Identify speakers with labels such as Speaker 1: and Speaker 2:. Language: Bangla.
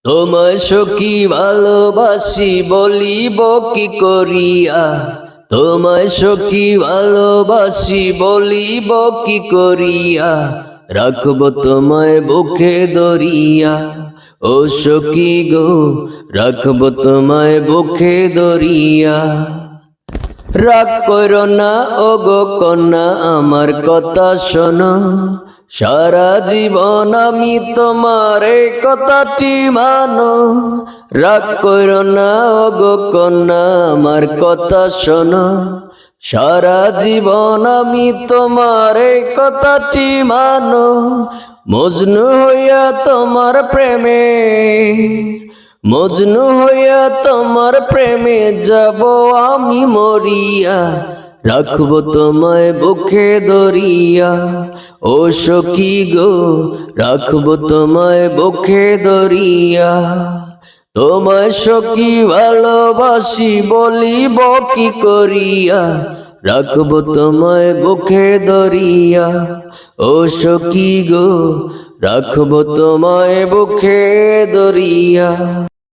Speaker 1: তোমায় সখী ভালোবাসি বলিব কি করিয়া, তোমায় সখী ভালোবাসি বলিব কি করিয়া, রাখব তোমায় বুকে ধরিয়া। ও সখী গো রাখব তোমায় বুকে ধরিয়া। রাগ করো না ও গো কন্যা আমার কথা শোনো, সারা জীবন আমি তোমার এই কথাটি মানো। রাগ করো না ও গো কন্যা আমার কথা শোনো, সারা জীবন আমি তোমার এই কথাটি মানো। মজনু হইয়া তোমার প্রেমে, মজনু হইয়া তোমার প্রেমে যাব আমি মরিয়া, রাখব তোমায় বুকে ধরিয়া। ও সখী গো রাখব তোমায় বুকে ধরিয়া। তোমায় সখী ভালোবাসি বলিব কি করিয়া, রাখব তোমায় বুকে ধরিয়া। ও সখী গো রাখব তোমায় বুকে ধরিয়া।